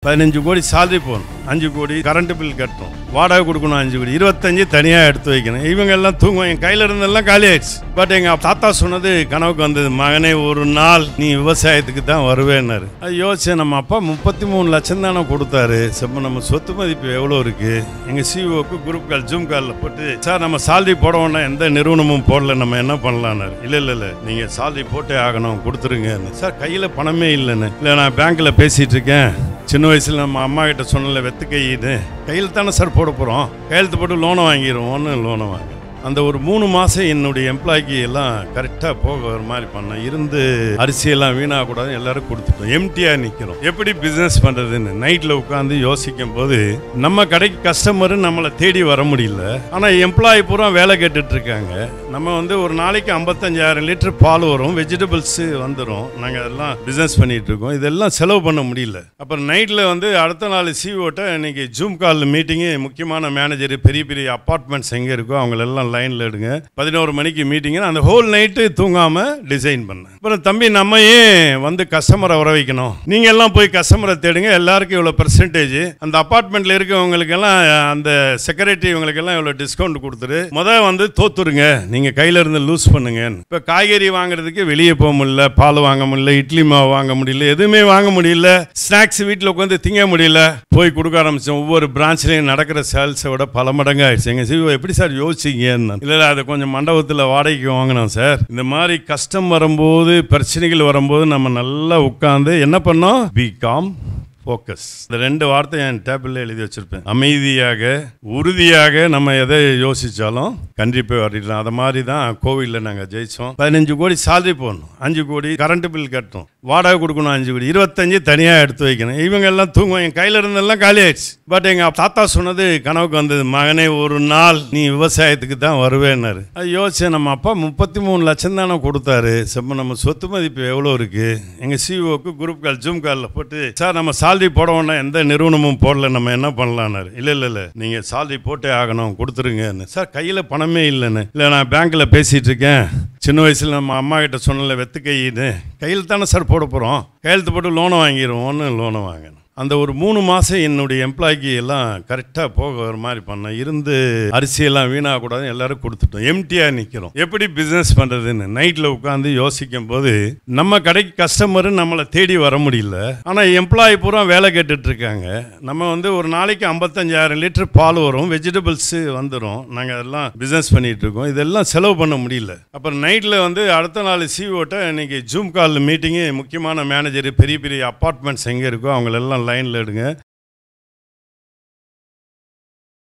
15 கோடி salary போணும், 5 கோடி கரண்ட் பில் கட்டணும், வாடகை கொடுக்கணும் 5 கோடி, 25 தனியா எடுத்து வைக்கணும். இவங்க எல்லாம் தூங்குவாங்க. என் கையில இருந்தெல்லாம் காலி ஆயிடுச்சு. பட் எங்க தாத்தா சொன்னது கனவுக்கு வந்தது, மகனே ஒரு நாள் நீ விவசாயத்துக்கு தான் வருவேன்னாரு. அது யோசிச்சேன், நம்ம அப்பா 33 லட்சம் தானே கொடுத்தாரு, இப்போ நம்ம சொத்து மதிப்பு எவ்வளோ இருக்கு. எங்க சிஓக்கு குரூப் கால் ஜூம் காலில் போட்டு, சார் நம்ம salary போட வேண்டாம், எந்த நிறுவனமும் போடல, நம்ம என்ன பண்ணலான்னாரு. இல்லை நீங்க salary போட்டே ஆகணும், கொடுத்துருங்க. சார் கையில பணமே இல்லைன்னு. இல்லை நான் பேங்க்ல பேசிட்டு இருக்கேன். சின்ன வயசுல நம்ம அம்மா கிட்ட சொன்னல வெத்து கையின்னு, கையில் தானே சார் போட போகிறோம், கையெழுத்து போட்டு லோனை வாங்கிடுவோம்னு லோனை வாங்க. அந்த ஒரு 3 மாதம் என்னுடைய எம்ப்ளாய்க்கு எல்லாம் கரெக்டாக போக ஒரு மாதிரி பண்ணேன். இருந்து அரிசியெல்லாம் வீணாகக்கூடாது, எல்லாரும் கொடுத்துட்டோம். எம்டியாக நிற்கிறோம். எப்படி பிஸ்னஸ் பண்ணுறதுன்னு நைட்டில் உட்காந்து யோசிக்கும் போது, நம்ம கடைக்கு கஸ்டமரு நம்மளை தேடி வர முடியல, ஆனால் எம்ப்ளாயி பூரா வேலை கேட்டுட்டு இருக்காங்க. நம்ம ஒரு நாளைக்கு 55,000 லிட்டர் பால் வரும், வெஜிடபிள்ஸு வந்துடும். நாங்கள் அதெல்லாம் பிஸ்னஸ் பண்ணிகிட்டு இருக்கோம். இதெல்லாம் செலவு பண்ண முடியல. அப்புறம் நைட்டில் அடுத்த நாள் சிஓட்ட இன்னைக்கு ஜூம் கால் மீட்டிங்கு, முக்கியமான மேனேஜர், பெரிய பெரிய அப்பார்ட்மெண்ட்ஸ் எங்கே இருக்கோ அவங்களெல்லாம் லைனில் எடுங்க, 11 மணிக்கு மீட்டிங். அந்த ஹோல் நைட்டு தூங்காமல் டிசைன் பண்ணேன். அப்புறம் தம்பி, நம்ம ஏன் கஸ்டமரை வர வைக்கணும், நீங்கள் எல்லாம் போய் கஸ்டமரை தேடுங்க, எல்லாருக்கும் இவ்வளோ பெர்சன்டேஜ், அந்த அப்பார்ட்மெண்ட்டில் இருக்கவங்களுக்கெல்லாம் அந்த செக்ரட்டரி இவங்களுக்கெல்லாம் இவ்வளோ டிஸ்கவுண்ட் கொடுத்துரு, தோத்துருங்க, நீங்கள் கையில் இருந்து லூஸ் பண்ணுங்க. இப்போ காய்கறி வாங்குறதுக்கு வெளியே போக முடியல, பால் வாங்க முடியல, இட்லி மாவு வாங்க முடியல, எதுவுமே வாங்க முடியல, ஸ்நாக்ஸ் வீட்டில் உட்காந்து திங்க முடியல. போய் கொடுக்க ஆரம்பிச்சோம். ஒவ்வொரு பிரான்ச்லையும் நடக்கிற சேல்ஸை விட பல மடங்கு ஆயிடுச்சு. எங்கள் சிஓ எப்படி சார் யோசிச்சிங்க? இல்லை அதை கொஞ்சம் மண்டபத்தில் வாடகைக்கு வாங்கினோம் சார். இந்த மாதிரி கஷ்டம் வரும்போது, பிரச்சனைகள் வரும்போது நம்ம நல்லா உட்காந்து என்ன பண்ணோம், பி காம், ஃபோக்கஸ். இந்த 2 வார்த்தை என் டேபிளில் எழுதி வச்சிருப்பேன். அமைதியாக, உறுதியாக நம்ம எதை யோசிச்சாலும் கண்டிப்பாக வரையிடலாம். அது மாதிரி தான் கோவிலில் நாங்கள் ஜெயிச்சோம். 15 கோடி salary போடணும், 5 கோடி கரண்ட் பில் கட்டணும், வாடகை கொடுக்கணும் 5 கோடி, 25 தனியாக எடுத்து வைக்கணும். இவங்க எல்லாம் தூங்குவாங்க. என் கையில் இருந்தெல்லாம் காலி ஆயிடுச்சு. பட் எங்கள் தாத்தா சொன்னது கனவுக்கு வந்தது, மகனே ஒரு நாள் நீ விவசாயத்துக்கு தான் வருவேன்னாரு. அது யோசிச்சேன், நம்ம அப்பா 33 லட்சம் தானே கொடுத்தாரு, இப்போ நம்ம சொத்து மதிப்பு எவ்வளோ இருக்கு. எங்கள் சிஓக்கு குரூப் கால் ஜூம் காலில் போட்டு, சார் நம்ம salary போட வேண்டாம், எந்த நிறுவனமும் போடல, நம்ம என்ன பண்ணலான்னாரு. இல்லை நீங்கள் salary போட்டே ஆகணும், கொடுத்துருங்க. சார் கையில் பணமே இல்லைன்னு. இல்லை நான் பேங்க்கில் பேசிகிட்டு இருக்கேன். சின்ன வயசில் நம்ம அம்மா கிட்ட சொன்னல வெத்து கையின்னு, கையில் தானே சார் போட போகிறோம், கையெழுத்து போட்டு லோனை வாங்கிடுவோம்னு லோனை வாங்கினோம். அந்த ஒரு 3 மாதம் என்னுடைய எம்ப்ளாய்க்கு எல்லாம் கரெக்டாக போக ஒரு மாதிரி பண்ணேன். இருந்து அரிசியெல்லாம் வீணாகக்கூடாது, எல்லாரும் கொடுத்துட்டோம். எம்டியாக நிற்கிறோம். எப்படி பிஸ்னஸ் பண்ணுறதுன்னு நைட்டில் உட்காந்து யோசிக்கும் போது, நம்ம கடைக்கு கஸ்டமரு நம்மளை தேடி வர முடியல, ஆனால் எம்ப்ளாயி பூரா வேலை கேட்டுட்டு இருக்காங்க. நம்ம ஒரு நாளைக்கு 55,000 லிட்டர் பால் வரும், வெஜிடபிள்ஸு வந்துடும். நாங்கள் அதெல்லாம் பிஸ்னஸ் பண்ணிகிட்டு இருக்கோம். இதெல்லாம் செலவு பண்ண முடியல. அப்புறம் நைட்டில் அடுத்த நாள் சிஓட்ட இன்னைக்கு ஜூம் கால் மீட்டிங்கு, முக்கியமான மேனேஜர், பெரிய பெரிய அப்பார்ட்மெண்ட்ஸ் எங்கே இருக்கோ அவங்களெல்லாம் லைனில் எடுங்க,